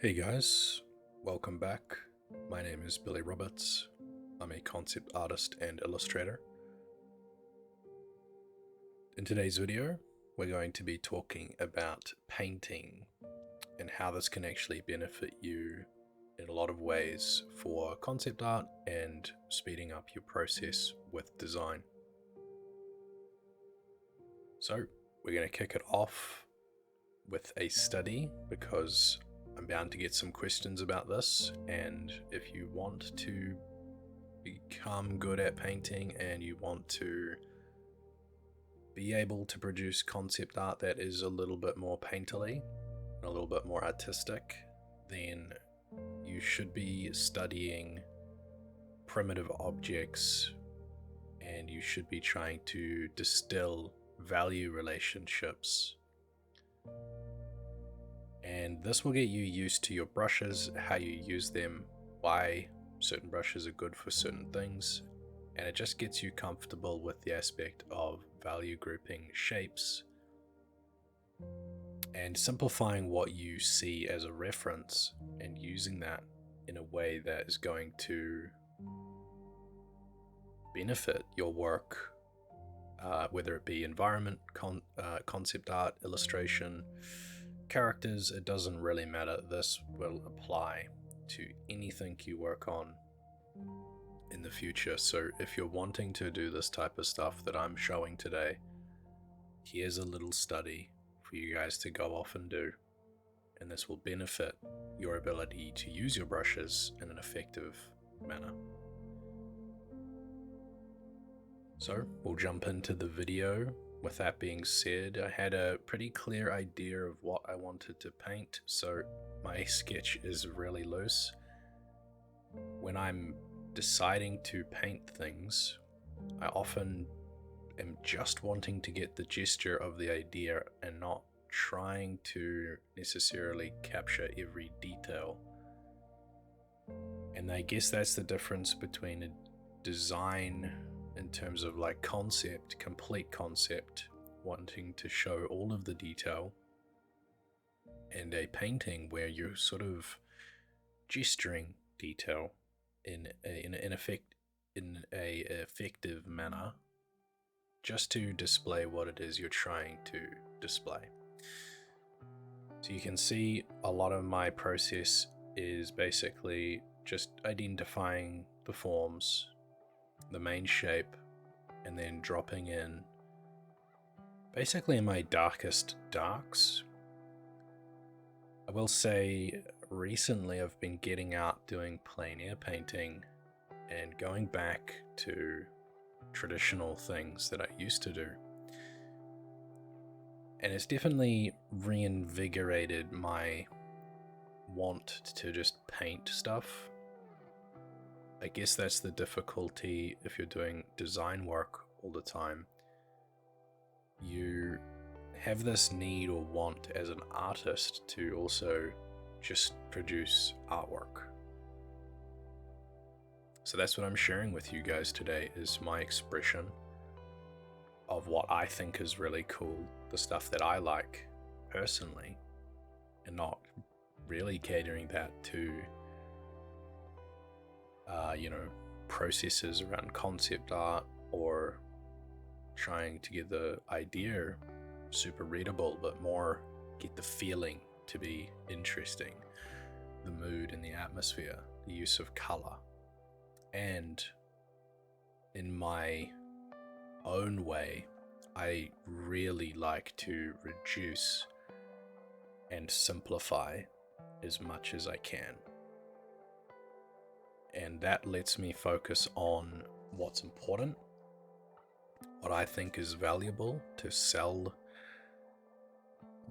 Hey guys, welcome back. My name is Billy Roberts. I'm a concept artist and illustrator. In today's video, we're going to be talking about painting and how this can actually benefit you in a lot of ways for concept art and speeding up your process with design. So, we're going to kick it off with a study because I'm bound to get some questions about this, and if you want to become good at painting and you want to be able to produce concept art that is a little bit more painterly, a little bit more artistic, then you should be studying primitive objects and you should be trying to distill value relationships. And this will get you used to your brushes, how you use them, why certain brushes are good for certain things, and it just gets you comfortable with the aspect of value grouping shapes and simplifying what you see as a reference and using that in a way that is going to benefit your work, whether it be environment, concept art, illustration, characters. It doesn't really matter. This will apply to anything you work on in the future. So if you're wanting to do this type of stuff that I'm showing today, here's a little study for you guys to go off and do, and this will benefit your ability to use your brushes in an effective manner. So we'll jump into the video. With that being said, I had a pretty clear idea of what I wanted to paint, so my sketch is really loose. When I'm deciding to paint things, I often am just wanting to get the gesture of the idea and not trying to necessarily capture every detail. And I guess that's the difference between a design in terms of like concept, complete concept, wanting to show all of the detail, and a painting where you're sort of gesturing detail in an effective manner, just to display what it is you're trying to display. So you can see a lot of my process is basically just identifying the forms, the main shape, and then dropping in basically my darkest darks. I will say recently I've been getting out doing plein air painting and going back to traditional things that I used to do. And it's definitely reinvigorated my want to just paint stuff. I guess that's the difficulty if you're doing design work all the time. You have this need or want as an artist to also just produce artwork. So that's what I'm sharing with you guys today, is my expression of what I think is really cool, the stuff that I like personally, and not really catering that to processes around concept art or trying to get the idea super readable, but more get the feeling to be interesting, the mood and the atmosphere, the use of color. And in my own way, I really like to reduce and simplify as much as I can. And that lets me focus on what's important, what I think is valuable to sell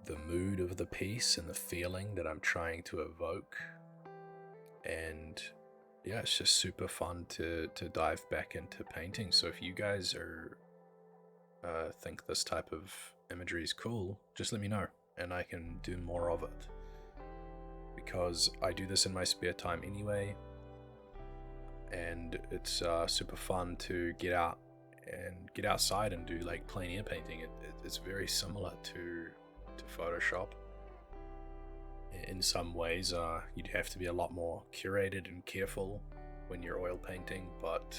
the mood of the piece and the feeling that I'm trying to evoke. And yeah, it's just super fun to dive back into painting. So if you guys are think this type of imagery is cool, just let me know and I can do more of it, because I do this in my spare time anyway, and it's super fun to get out and get outside and do like plein air painting. It's very similar to Photoshop, In some ways, you'd have to be a lot more curated and careful when you're oil painting, but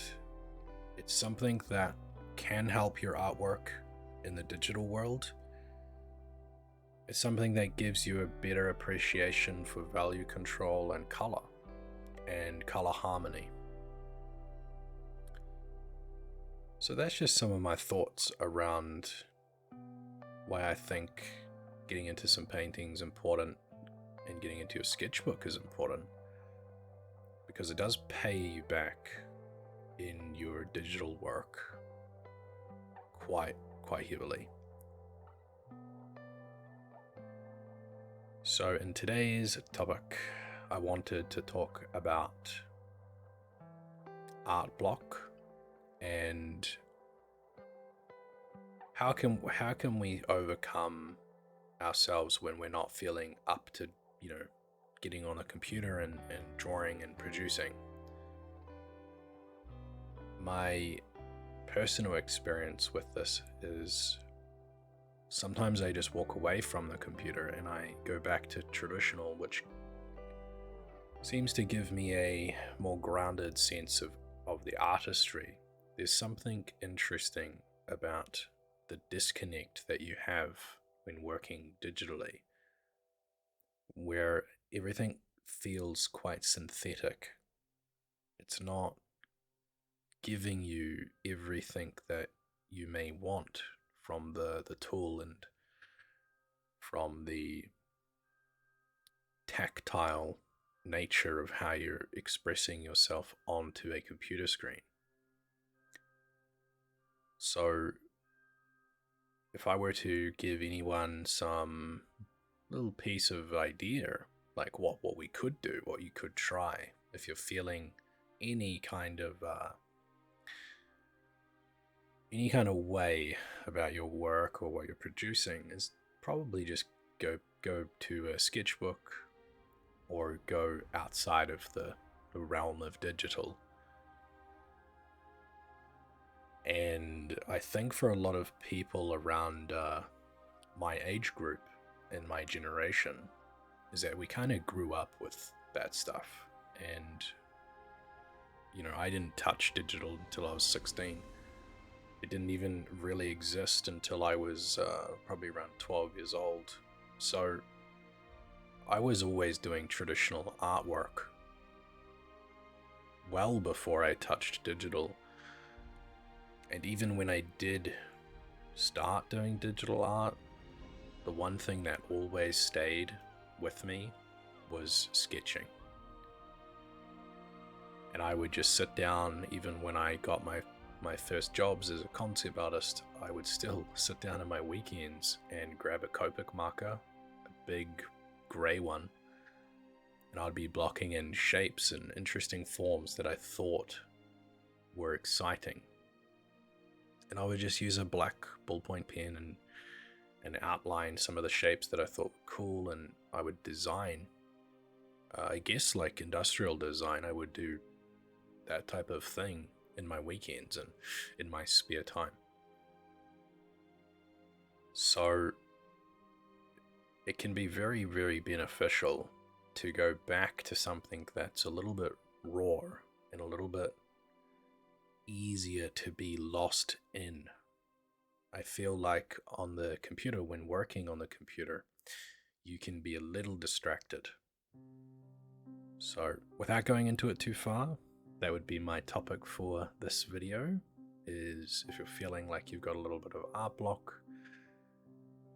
it's something that can help your artwork in the digital world. It's something that gives you a better appreciation for value control and color harmony. So that's just some of my thoughts around why I think getting into some painting is important and getting into your sketchbook is important, because it does pay you back in your digital work quite heavily. So in today's topic, I wanted to talk about art block and how can we overcome ourselves when we're not feeling up to, getting on a computer and drawing and producing. My personal experience with this is sometimes I just walk away from the computer and I go back to traditional, which seems to give me a more grounded sense of the artistry. There's something interesting about the disconnect that you have when working digitally, where everything feels quite synthetic. It's not giving you everything that you may want from the tool and from the tactile nature of how you're expressing yourself onto a computer screen. So if I were to give anyone some little piece of idea, like what we could do, what you could try, if you're feeling any kind of way about your work or what you're producing, is probably just go to a sketchbook or go outside of the realm of digital. And I think for a lot of people around my age group and my generation, is that we kind of grew up with that stuff. And, I didn't touch digital until I was 16. It didn't even really exist until I was probably around 12 years old. So I was always doing traditional artwork well before I touched digital. And even when I did start doing digital art, the one thing that always stayed with me was sketching. And I would just sit down, even when I got my first jobs as a concept artist, I would still sit down on my weekends and grab a Copic marker, a big grey one, and I'd be blocking in shapes and interesting forms that I thought were exciting. And I would just use a black ballpoint pen and outline some of the shapes that I thought were cool, and I would design. I guess like industrial design, I would do that type of thing in my weekends and in my spare time. So it can be very, very beneficial to go back to something that's a little bit raw and a little bit easier to be lost in. I feel like on the computer, when working on the computer, you can be a little distracted. So without going into it too far, that would be my topic for this video, is if you're feeling like you've got a little bit of art block,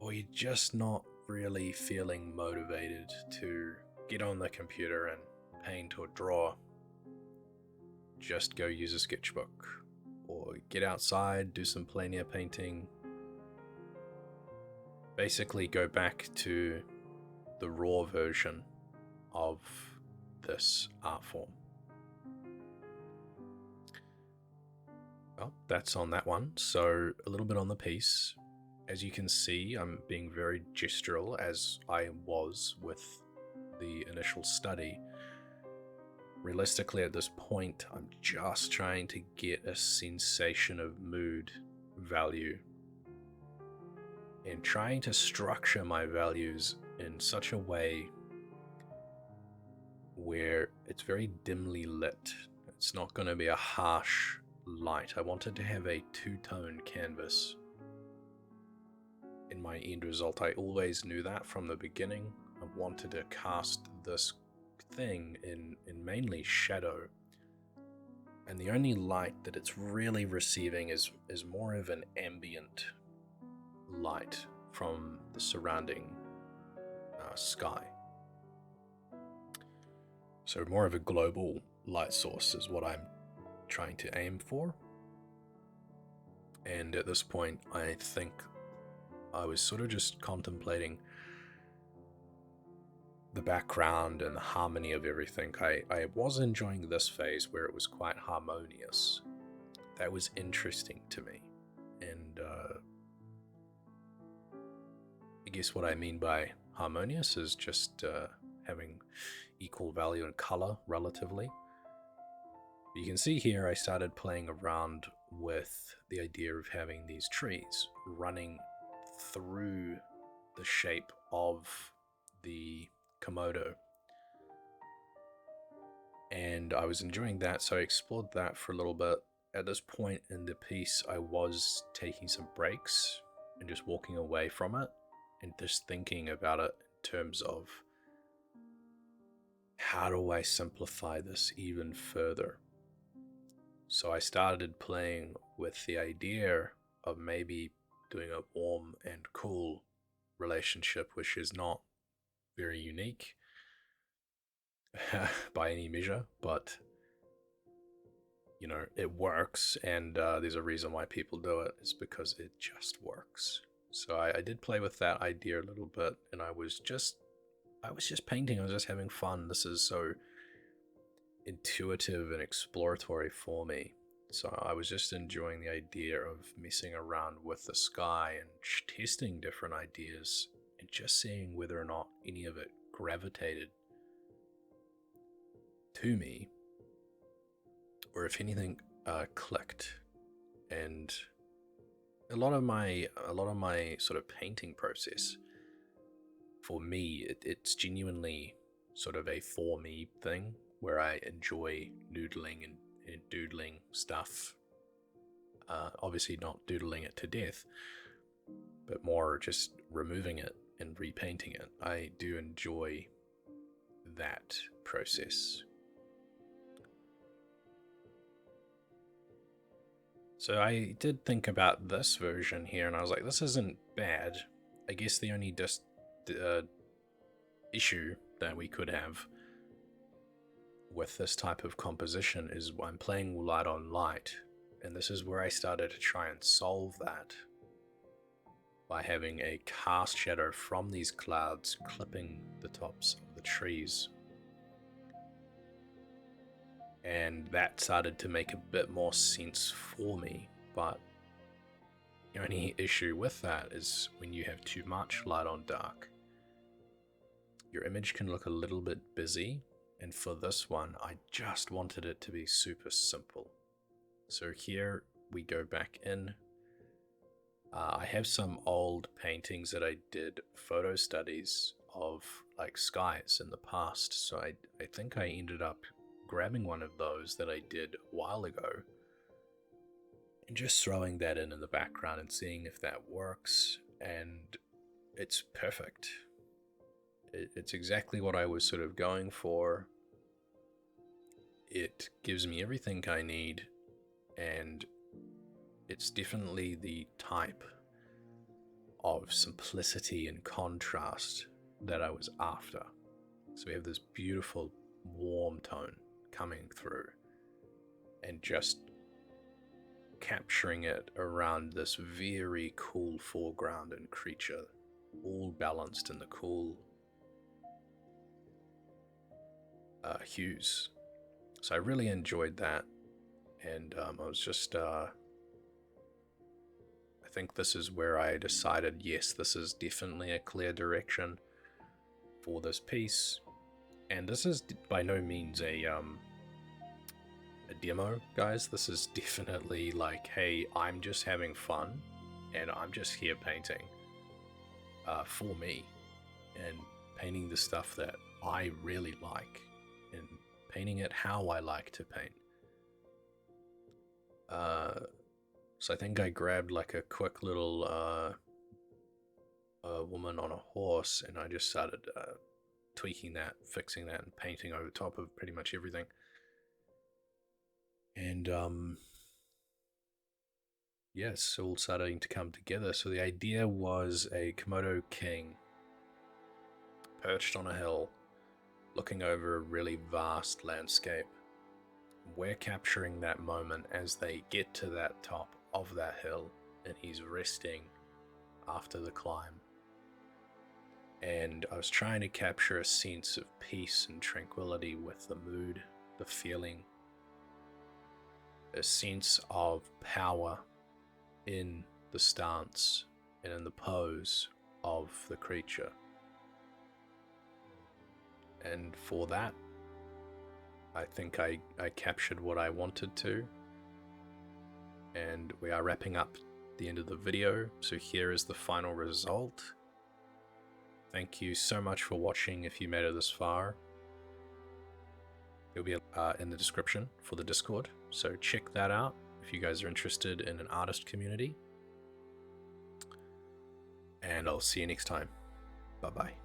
or you're just not really feeling motivated to get on the computer and paint or draw, just go use a sketchbook or get outside, do some plein air painting. Basically go back to the raw version of this art form. Well, that's on that one. So a little bit on the piece. As you can see, I'm being very gestural, as I was with the initial study. Realistically, at this point, I'm just trying to get a sensation of mood, value, and trying to structure my values in such a way where it's very dimly lit. It's not going to be a harsh light. I wanted to have a two-tone canvas in my end result. I always knew that from the beginning. I wanted to cast this thing in mainly shadow, and the only light that it's really receiving is more of an ambient light from the surrounding sky. So more of a global light source is what I'm trying to aim for. And at this point, I think I was sort of just contemplating the background and the harmony of everything. I was enjoying this phase where it was quite harmonious. That was interesting to me. And I guess what I mean by harmonious is just having equal value and color relatively. You can see here I started playing around with the idea of having these trees running through the shape of the Komodo, and I was enjoying that, so I explored that for a little bit. At this point in the piece, I was taking some breaks and just walking away from it and just thinking about it in terms of how do I simplify this even further. So I started playing with the idea of maybe doing a warm and cool relationship, which is not very unique by any measure, but you know, it works, and there's a reason why people do it. It's because it just works. So I did play with that idea a little bit, and I was just painting. I was just having fun. This is so intuitive and exploratory for me. So I was just enjoying the idea of messing around with the sky and testing different ideas and just seeing whether or not any of it gravitated to me, or if anything clicked. And a lot of my sort of painting process, for me, it's genuinely sort of a for me thing where I enjoy noodling and doodling stuff. Obviously not doodling it to death, but more just removing it and repainting it. I do enjoy that process. So I did think about this version here, and I was like, this isn't bad. I guess the only issue that we could have with this type of composition is I'm playing light on light, and this is where I started to try and solve that by having a cast shadow from these clouds clipping the tops of the trees. And that started to make a bit more sense for me, but the only issue with that is when you have too much light on dark, your image can look a little bit busy. And for this one, I just wanted it to be super simple. So here we go back in. I have some old paintings that I did photo studies of, like skies in the past. So I think I ended up grabbing one of those that I did a while ago and just throwing that in the background and seeing if that works. And it's perfect. It's exactly what I was sort of going for. It gives me everything I need, and it's definitely the type of simplicity and contrast that I was after. So we have this beautiful warm tone coming through and just capturing it around this very cool foreground and creature, all balanced in the cool hues. So I really enjoyed that, and I was just I think this is where I decided, yes, this is definitely a clear direction for this piece. And this is by no means a demo, guys. This is definitely like, hey, I'm just having fun and I'm just here painting for me and painting the stuff that I really like in painting it how I like to paint. So I think I grabbed like a quick little woman on a horse, and I just started tweaking that, fixing that, and painting over top of pretty much everything. And yes, all starting to come together. So the idea was a Komodo king perched on a hill, looking over a really vast landscape. We're capturing that moment as they get to that top of that hill, and he's resting after the climb. And I was trying to capture a sense of peace and tranquility with the mood, the feeling, a sense of power in the stance and in the pose of the creature. And for that, I think I captured what I wanted to. And we are wrapping up the end of the video, so here is the final result. Thank you so much for watching if you made it this far. It'll be in the description for the Discord, so check that out if you guys are interested in an artist community. And I'll see you next time. Bye-bye.